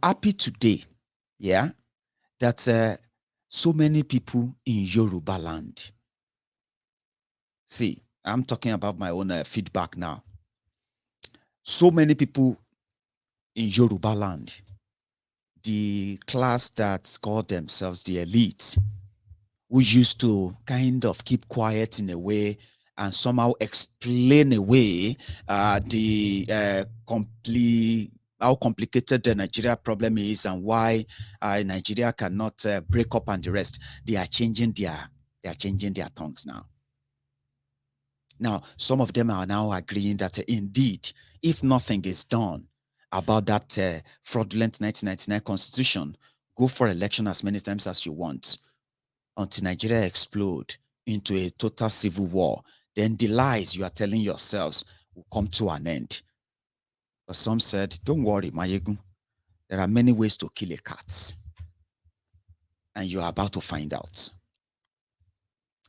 happy today, yeah, that so many people in Yoruba land. See, I'm talking about my own feedback now. So many people in Yoruba land, the class that call themselves the elite, who used to kind of keep quiet in a way and somehow explain away the complete how complicated the Nigeria problem is and why Nigeria cannot break up and the rest. They are changing their tongues now. Now, some of them are now agreeing that indeed, if nothing is done about that fraudulent 1999 constitution, go for election as many times as you want until Nigeria explode into a total civil war. Then the lies you are telling yourselves will come to an end. But some said, don't worry, Mayegun. There are many ways to kill a cat. And you are about to find out.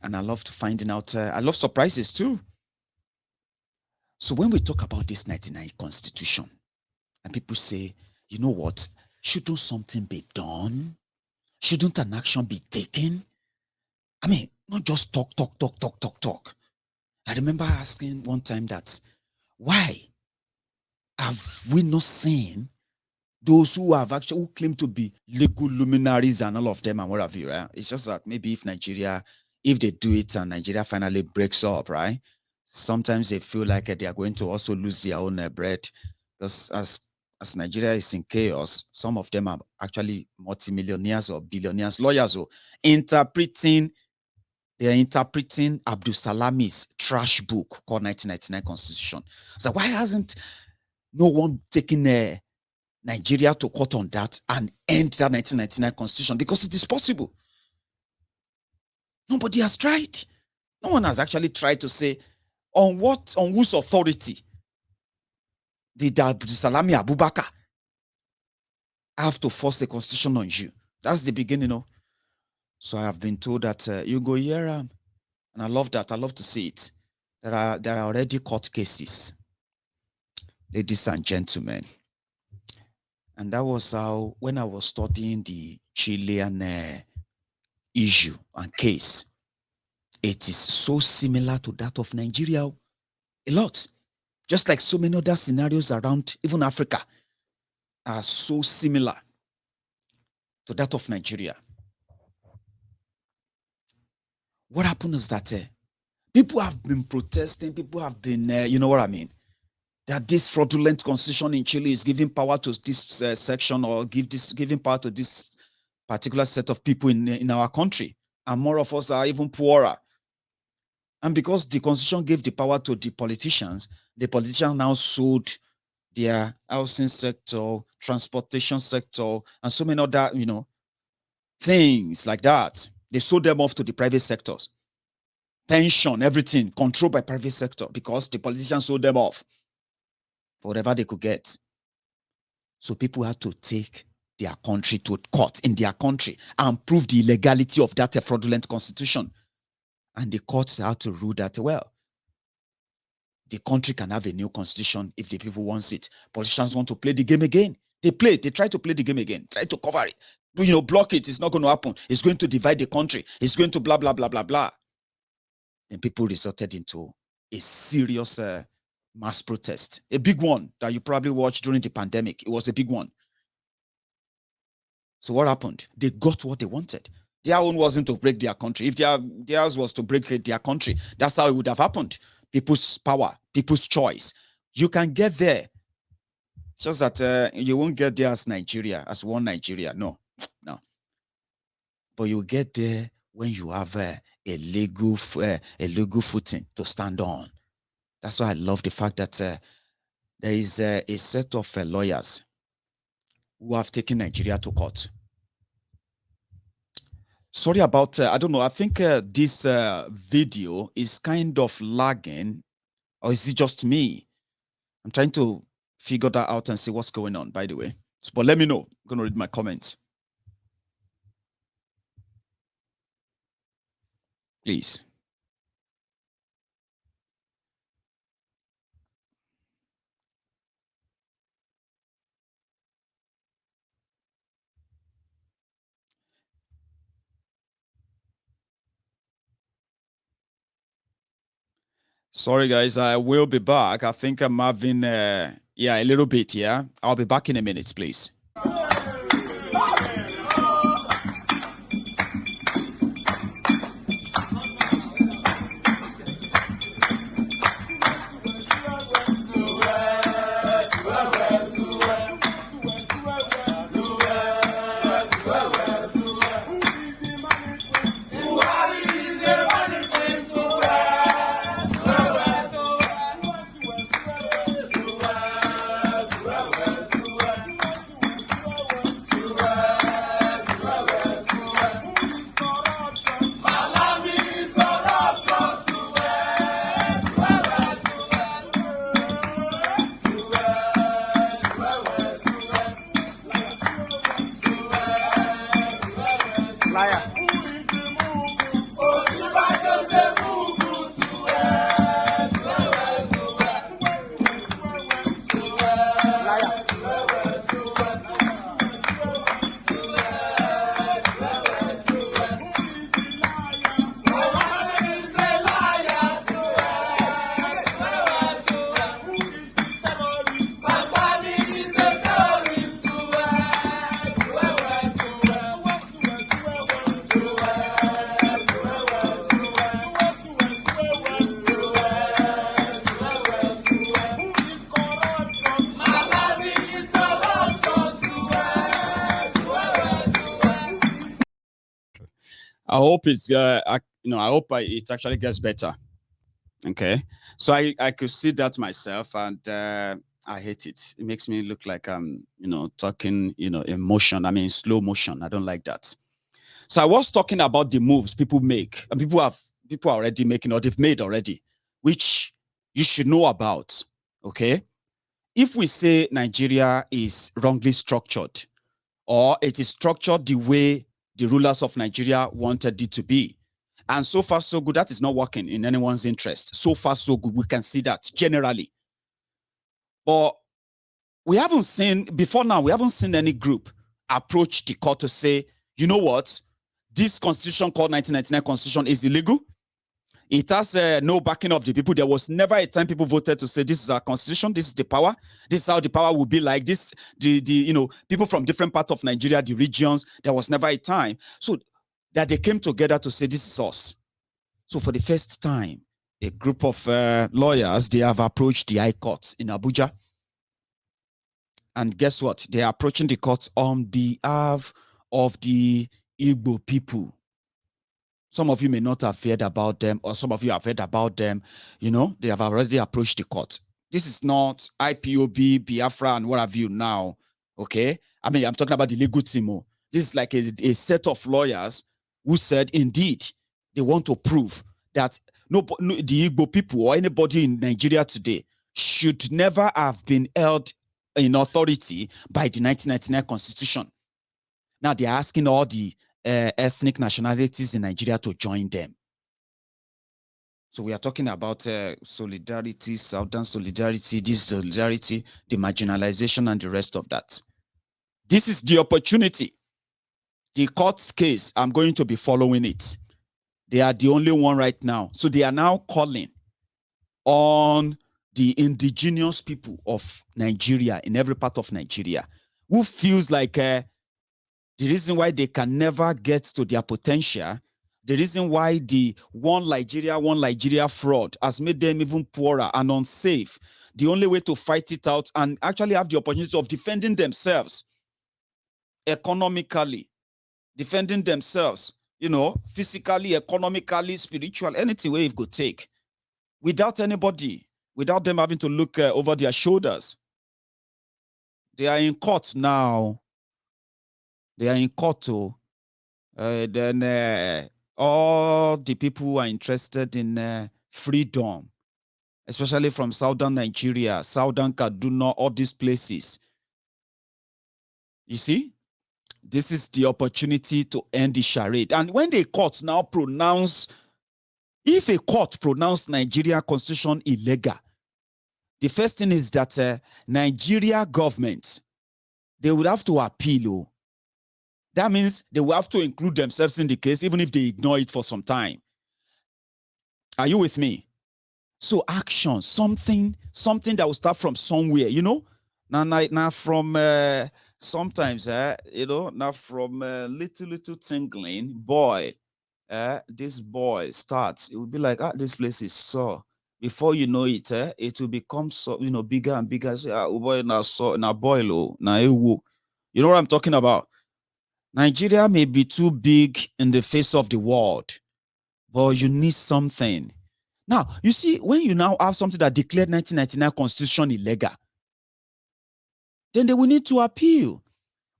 And I love finding out. I love surprises too. So when we talk about this 99 constitution, and people say, you know what? Shouldn't something be done? Shouldn't an action be taken? I mean, not just talk. I remember asking one time that, why have we not seen those who have actually, who claim to be legal luminaries and all of them and what have you, right? It's just that maybe if Nigeria, if they do it and Nigeria finally breaks up, right? Sometimes they feel like they are going to also lose their own bread, because as Nigeria is in chaos, some of them are actually multimillionaires or billionaires, lawyers, or they're interpreting Abdul Salami's trash book called 1999 Constitution. So why hasn't no one taken Nigeria to court on that and end that 1999 Constitution? Because it is possible. Nobody has tried. No one has actually tried to say on whose authority did Abdul Salami Abubakar have to force a constitution on you. That's the beginning. So I have been told that you go here, and I love that. I love to see it. There are already court cases, ladies and gentlemen. And that was how, when I was studying the Chilean issue and case, it is so similar to that of Nigeria. A lot. Just like so many other scenarios around, even Africa, are so similar to that of Nigeria. What happened is that people have been protesting, people have been, you know what I mean? That this fraudulent constitution in Chile is giving power to this section, or giving power to this particular set of people in our country. And more of us are even poorer. And because the constitution gave the power to the politicians now sold their housing sector, transportation sector, and so many other, things like that. They sold them off to the private sectors. Pension, everything controlled by private sector, because the politicians sold them off for whatever they could get. So people had to take their country to court in their country and prove the illegality of that fraudulent constitution. And the courts had to rule that, well, the country can have a new constitution if the people want it. Politicians want to play the game again. They try to play the game again, try to cover it. Block it. It's not going to happen. It's going to divide the country. It's going to blah, blah, blah, blah, blah. And people resorted into a serious mass protest. A big one that you probably watched during the pandemic. It was a big one. So what happened? They got what they wanted. Their own wasn't to break their country. If theirs was to break their country, that's how it would have happened. People's power, people's choice. You can get there. It's just that you won't get there as Nigeria, as one Nigeria. No. But you get there when you have a legal footing to stand on. That's why I love the fact that there is a set of lawyers who have taken Nigeria to court. Sorry about, I don't know, I think this video is kind of lagging, or is it just me? I'm trying to figure that out and see what's going on, by the way. But let me know. I'm going to read my comments. Please. Sorry, guys. I will be back. I think I'm having, a little bit. Yeah. I'll be back in a minute, please. I hope it's I hope it actually gets better. Okay, so I could see that myself, and I hate it. It makes me look like I'm talking in motion. I mean slow motion. I don't like that. So I was talking about the moves people make, and people are already making, or they've made already, which you should know about. Okay, if we say Nigeria is wrongly structured, or it is structured the way the rulers of Nigeria wanted it to be, and so far so good, that is not working in anyone's interest. So far so good, we can see that generally. But we haven't seen, before now, we haven't seen any group approach the court to say, you know what, this constitution called 1999 constitution is illegal. It has no backing of the people. There was never a time people voted to say this is our constitution, this is the power, this is how the power will be like this. The people from different parts of Nigeria, the regions, there was never a time so that they came together to say this is us. So for the first time, a group of lawyers, they have approached the High Court in Abuja. And guess what? They are approaching the courts on behalf of the Igbo people. Some of you may not have heard about them, or some of you have heard about them. They have already approached the court. This is not IPOB, Biafra, and what have you now. Okay? I mean, I'm talking about the legal team. This is like a set of lawyers who said, indeed, they want to prove that the Igbo people or anybody in Nigeria today should never have been held in authority by the 1999 constitution. Now they're asking all the ethnic nationalities in Nigeria to join them. So we are talking about solidarity, Southern solidarity, this solidarity, the marginalization, and the rest of that. This is the opportunity. The court case, I'm going to be following it. They are the only one right now. So they are now calling on the indigenous people of Nigeria, in every part of Nigeria, who feels like the reason why they can never get to their potential, the reason why the one Nigeria fraud has made them even poorer and unsafe, the only way to fight it out and actually have the opportunity of defending themselves economically, defending themselves, physically, economically, spiritually, anything way you could take, without anybody, without them having to look over their shoulders. They are in court now. They are in court too. Then all the people who are interested in freedom, especially from southern Nigeria, southern Kaduna, all these places. You see, this is the opportunity to end the charade. And when the court now pronounce, if a court pronounce Nigeria constitution illegal, the first thing is that Nigeria government, they would have to appeal. That means they will have to include themselves in the case, even if they ignore it for some time. Are you with me? So action, something that will start from somewhere, Now from sometimes, now from little tingling, boy, this boy starts, it will be like, this place is so. Before you know it, it will become so, bigger and bigger. Say, boy, now so, now boil, oh, now ewo. You know what I'm talking about? Nigeria may be too big in the face of the world, but you need something. Now, you see, when you now have something that declared 1999 constitution illegal, then they will need to appeal.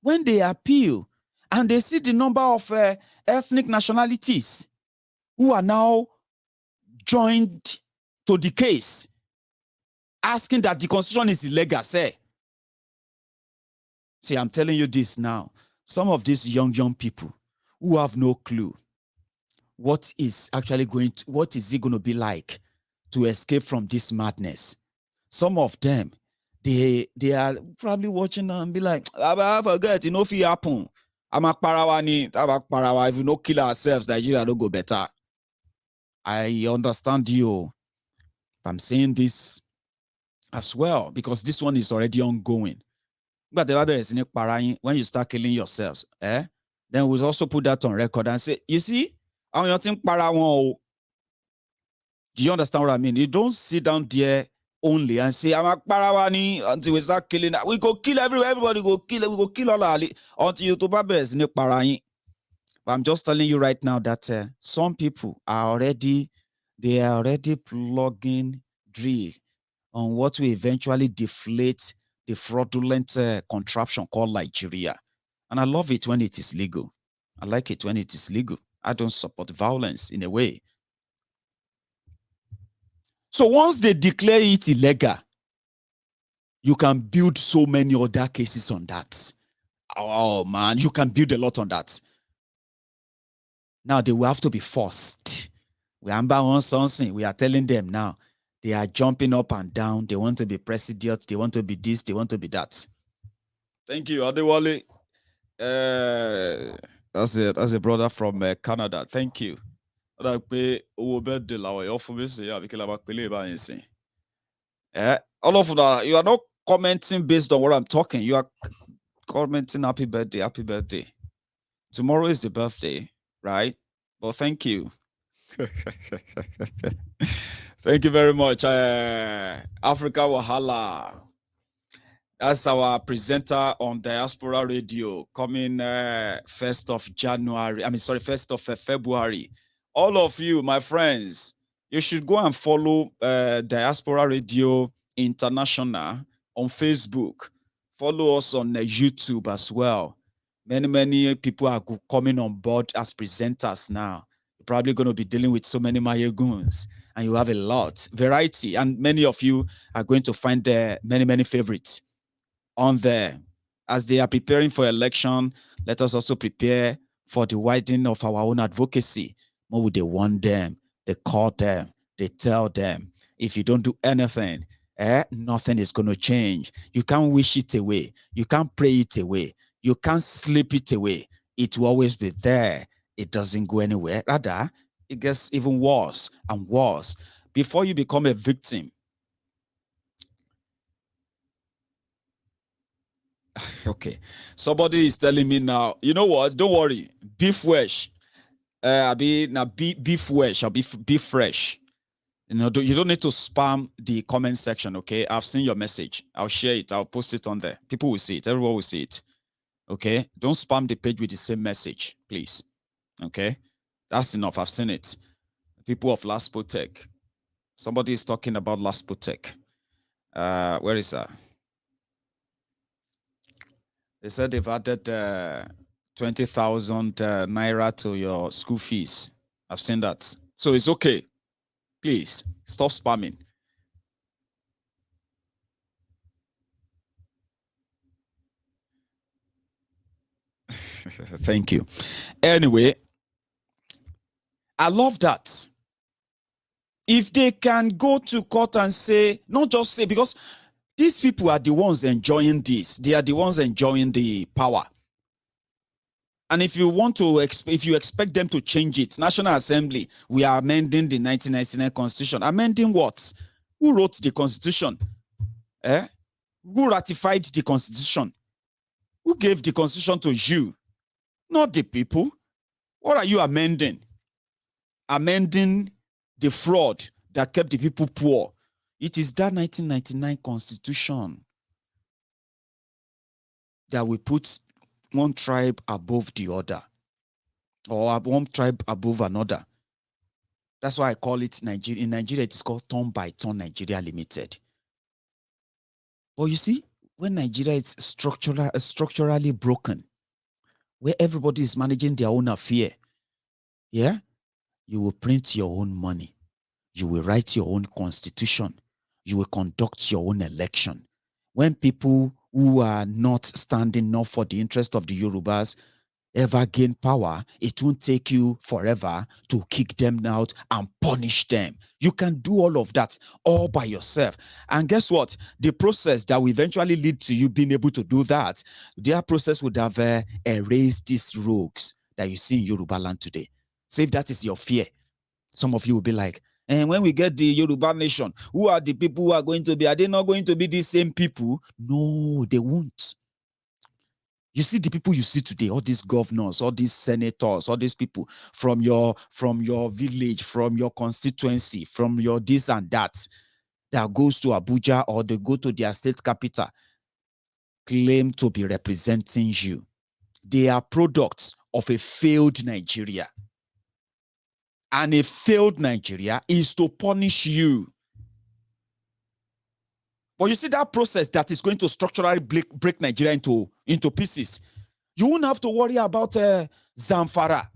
When they appeal and they see the number of ethnic nationalities who are now joined to the case, asking that the constitution is illegal, say, see, I'm telling you this now. Some of these young people who have no clue what is it going to be like to escape from this madness. Some of them, they are probably watching and be like, I forget, if it happen, I'm a parawani, if we don't kill ourselves, Nigeria don't go better. I understand you. I'm saying this as well because this one is already ongoing. But when you start killing yourselves, then we'll also put that on record and say, you see, do you understand what I mean? You don't sit down there only and say, I'm a parawani until we start killing. We go kill everybody go kill, we go kill all our until you to babes in parayin. But I'm just telling you right now that some people are already plugging drill on what will eventually deflate the fraudulent contraption called Nigeria. And I love it when it is legal. I like it when it is legal. I don't support violence in a way. So once they declare it illegal, you can build so many other cases on that. Oh man, you can build a lot on that. Now they will have to be forced. We are telling them now. They are jumping up and down. They want to be president. They want to be this. They want to be that. Thank you, Adewale. That's a brother from Canada. Thank you. All of that, you are not commenting based on what I'm talking. You are commenting happy birthday, happy birthday. Tomorrow is the birthday, right? Well, thank you. Thank you very much. Africa Wahala. That's our presenter on Diaspora Radio coming 1st of January. 1st of February. All of you, my friends, you should go and follow Diaspora Radio International on Facebook. Follow us on YouTube as well. Many people are coming on board as presenters now. You're probably going to be dealing with so many Mayeguns, and you have a lot, variety, and many of you are going to find many favorites on there. As they are preparing for election, let us also prepare for the widening of our own advocacy. What would they want them? They call them, they tell them, if you don't do anything, nothing is going to change. You can't wish it away. You can't pray it away. You can't sleep it away. It will always be there. It doesn't go anywhere. Rather, it gets even worse and worse. Before you become a victim, okay, somebody is telling me now, you know what? Don't worry. Beef fresh. Beef fresh or beef fresh. You don't need to spam the comment section, okay? I've seen your message. I'll share it. I'll post it on there. People will see it. Everyone will see it. Okay? Don't spam the page with the same message, please. Okay? That's enough. I've seen it. People of Laspotech. Somebody is talking about Laspotech. Where is that? They said they've added 20,000 naira to your school fees. I've seen that. So it's okay. Please stop spamming. Thank you. Anyway, I love that. If they can go to court and say, not just say, because these people are the ones enjoying this. They are the ones enjoying the power. And if you want to, if you expect them to change it, National Assembly, we are amending the 1999 Constitution. Amending what? Who wrote the Constitution? Who ratified the Constitution? Who gave the Constitution to you? Not the people. What are you amending? Amending the fraud that kept the people poor. It is that 1999 Constitution that we put one tribe above the other, or one tribe above another. That's why I call it Nigeria. In Nigeria, it is called Turn by Turn Nigeria Limited. But you see, when Nigeria is structurally broken, where everybody is managing their own affair, yeah, you will print your own money. You will write your own constitution. You will conduct your own election. When people who are not standing up for the interest of the Yorubas ever gain power, it won't take you forever to kick them out and punish them. You can do all of that all by yourself. And guess what? The process that will eventually lead to you being able to do that, their process would have erased these rogues that you see in Yoruba land today. So if that is your fear, some of you will be like, and when we get the Yoruba nation, who are the people who are going to be? Are they not going to be the same people? No, they won't. You see the people you see today, all these governors, all these senators, all these people from your village, from your constituency, from your this and that goes to Abuja or they go to their state capital, claim to be representing you. They are products of a failed Nigeria. And a failed Nigeria is to punish you. But you see that process that is going to structurally break Nigeria into pieces. You won't have to worry about Zamfara.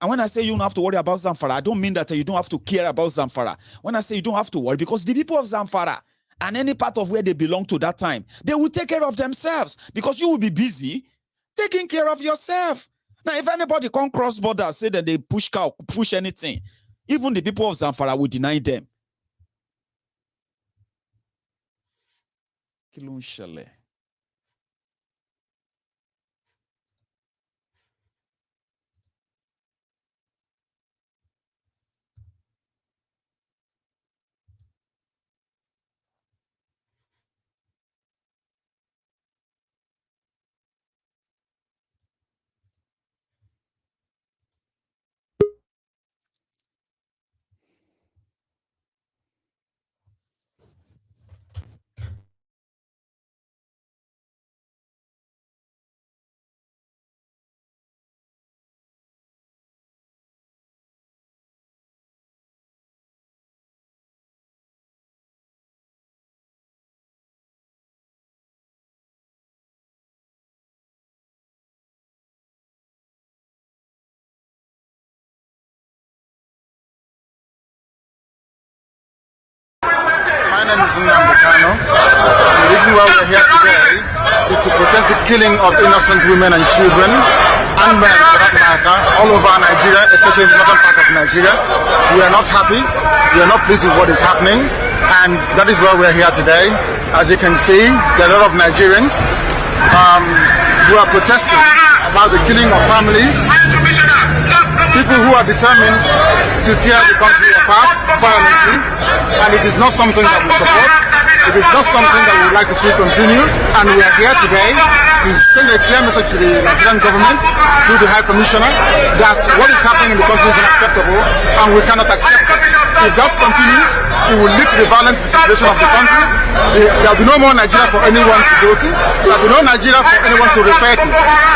And when I say you don't have to worry about Zamfara, I don't mean that you don't have to care about Zamfara. When I say you don't have to worry, because the people of Zamfara and any part of where they belong to that time, they will take care of themselves because you will be busy taking care of yourself. Now, if anybody come cross border, say that they push cow, push anything, even the people of Zamfara will deny them. Kilunshale. My name is Nnamdi Kanu. The reason why we're here today is to protest the killing of innocent women and children, and men for that matter, all over Nigeria, especially in the northern part of Nigeria. We are not happy, we are not pleased with what is happening, and that is why we're here today. As you can see, there are a lot of Nigerians who are protesting about the killing of families, people who are determined to tear the country apart violently, and it is not something that we support. It is not something that we would like to see continue, and we are here today to send a clear message to the Nigerian government through the High Commissioner that what is happening in the country is unacceptable and we cannot accept it. If that continues, it will lead to the violent situation of the country. There will be no more Nigeria for anyone to go to. There will be no Nigeria for anyone to refer to.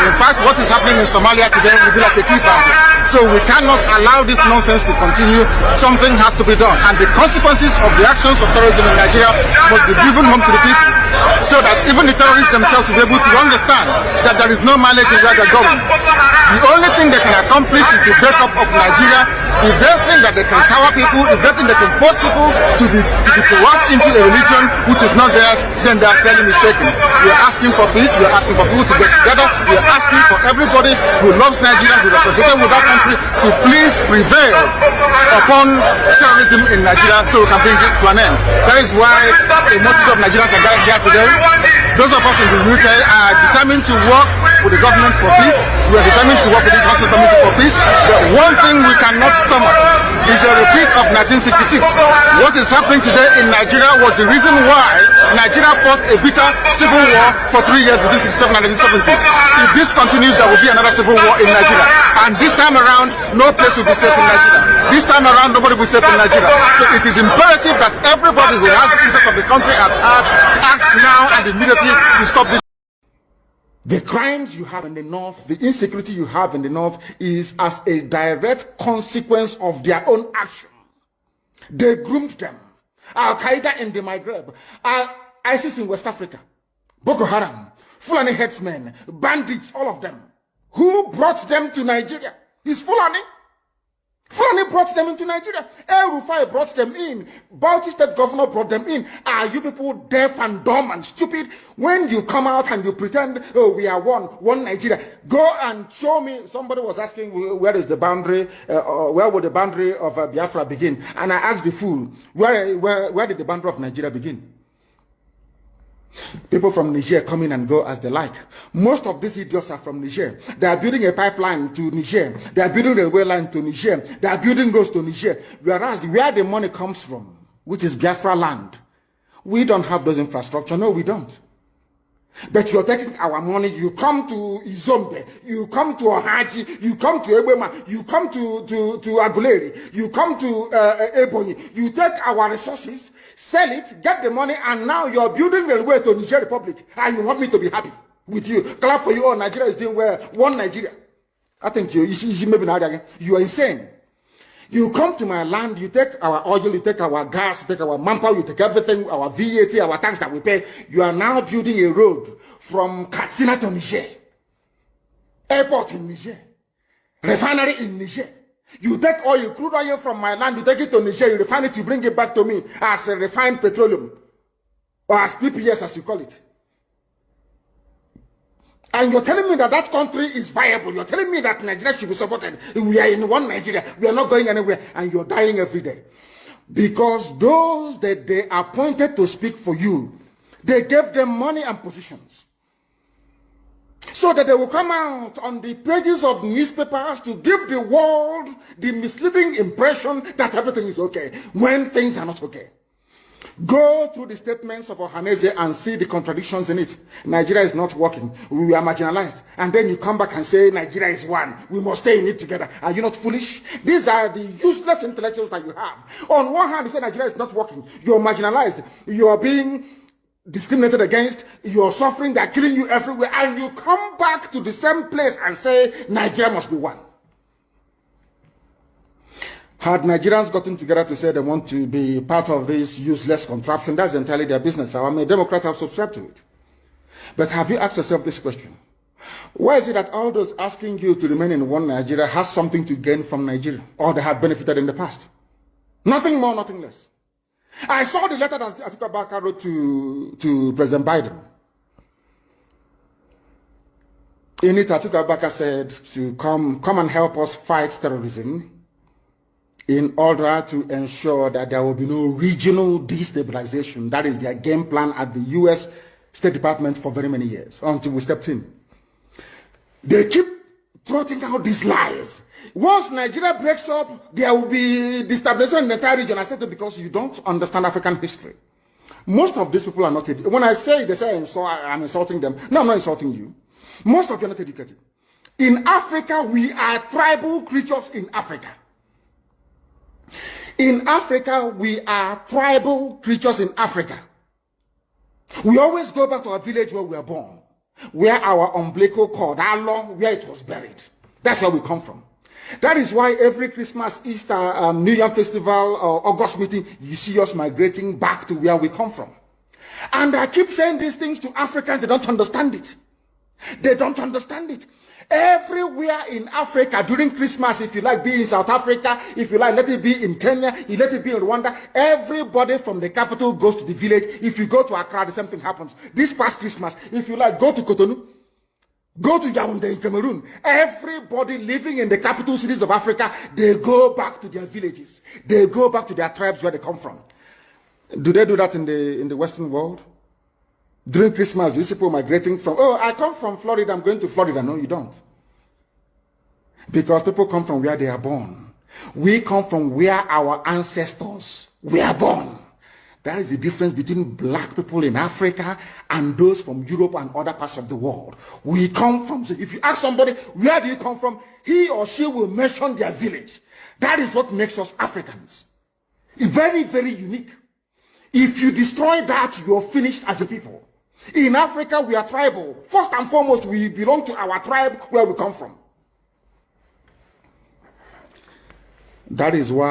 In fact, what is happening in Somalia today will be like a tea party. So we cannot allow this nonsense to continue. Something has to be done. And the consequences of the actions of terrorism in Nigeria must be driven home to the people, so that even the terrorists themselves will be able to understand that there is no mileage in where they're going. The only thing they can accomplish is the breakup of Nigeria. If they think that they can cower people, if they think they can force people to be coerced into a religion which is not theirs, then they are clearly mistaken. We are asking for peace. We are asking for people to get together. We are asking for everybody who loves Nigeria, who is associated with that country, to please prevail upon terrorism in Nigeria so we can bring it to an end. That is why the multitude of Nigerians are gathered here today Those of us in the UK are determined to work with the government for peace. We are determined to work with the international community for peace. But one thing we cannot stomach is a repeat of 1966. What is happening today in Nigeria was the reason why Nigeria fought a bitter civil war for 3 years between 1967 and 1970. If this continues, there will be another civil war in Nigeria. And this time around, no place will be safe in Nigeria. This time around, nobody will be safe in Nigeria. So it is imperative that everybody who has the interest of the country at heart acts now and immediately to stop this. The crimes you have in the north, the insecurity you have in the north is as a direct consequence of their own action. They groomed them. Al-Qaeda in the Maghreb, ISIS in West Africa, Boko Haram, Fulani headsmen, bandits, all of them. Who brought them to Nigeria? It's Fulani. Fulani brought them into Nigeria. El Rufai brought them in. Bauchi State Governor brought them in. Are you people deaf and dumb and stupid? When you come out and you pretend, oh, we are one Nigeria. Go and show me. Somebody was asking, where is the boundary, where would the boundary of Biafra begin? And I asked the fool, where did the boundary of Nigeria begin? People from Niger come in and go as they like. Most of these idiots are from Niger. They are building a pipeline to Niger. They are building a railway line to Niger. They are building roads to Niger. Whereas where the money comes from, which is Biafra land, we don't have those infrastructure. No, we don't. But you're taking our money. You come to Izombe, you come to Ohaji, you come to Ebema, you come to Aguleri, you come to Ebonyi. You take our resources, sell it, get the money, and now you're building the way to Niger Republic. And you want me to be happy with you? Clap for you. Oh, Nigeria is doing well. One Nigeria. I think you are insane. You come to my land, you take our oil, you take our gas, you take our manpower, you take everything, our VAT, our tax that we pay. You are now building a road from Katsina to Niger. Airport in Niger. Refinery in Niger. You take oil, crude oil from my land, you take it to Niger, you refine it, you bring it back to me as a refined petroleum. Or as PPS as you call it. And you're telling me that that country is viable. You're telling me that Nigeria should be supported. We are in one Nigeria. We are not going anywhere. And you're dying every day. Because those that they appointed to speak for you, they gave them money and positions. So that they will come out on the pages of newspapers to give the world the misleading impression that everything is okay, when things are not okay. Go through the statements of Ohaneze and see the contradictions in it. Nigeria is not working. We are marginalized. And then you come back and say Nigeria is one. We must stay in it together. Are you not foolish? These are the useless intellectuals that you have. On one hand, you say Nigeria is not working. You're marginalized. You are being discriminated against. You're suffering. They're killing you everywhere. And you come back to the same place and say Nigeria must be one. Had Nigerians gotten together to say they want to be part of this useless contraption, that's entirely their business. I'm a Democrat, I've subscribed to it. But have you asked yourself this question? Why is it that all those asking you to remain in one Nigeria has something to gain from Nigeria, or they have benefited in the past? Nothing more, nothing less. I saw the letter that Atiku Abubakar wrote to President Biden. In it, Atiku Abubakar said to come and help us fight terrorism, in order to ensure that there will be no regional destabilization. That is their game plan at the US State Department for very many years, until we stepped in. They keep trotting out these lies. Once Nigeria breaks up, there will be destabilization in the entire region. I said it because you don't understand African history. Most of these people are not educated. When I say, they say I'm insulting them. No, I'm not insulting you. Most of you are not educated. In Africa, we are tribal creatures in Africa. In Africa, we are tribal creatures in Africa. We always go back to our village where we were born, where our umbilical cord, how long, where it was buried. That's where we come from. That is why every Christmas, Easter, New Year Festival, or August meeting, you see us migrating back to where we come from. And I keep saying these things to Africans, they don't understand it. They don't understand it. Everywhere in Africa during Christmas, if you like, be in South Africa, if you like, let it be in Kenya, you let it be in Rwanda, everybody from the capital goes to the village. If you go to Accra, the same thing happens. This past Christmas, if you like, go to Cotonou, go to Yaoundé in Cameroon. Everybody living in the capital cities of Africa, they go back to their villages. They go back to their tribes where they come from. Do they do that in the Western world? During Christmas, these people migrating from, oh, I come from Florida, I'm going to Florida. No, you don't. Because people come from where they are born. We come from where our ancestors were born. That is the difference between black people in Africa and those from Europe and other parts of the world. We come from, so if you ask somebody, where do you come from? He or she will mention their village. That is what makes us Africans. It's very, very unique. If you destroy that, you're finished as a people. In Africa, we are tribal. First and foremost, we belong to our tribe where we come from. That is why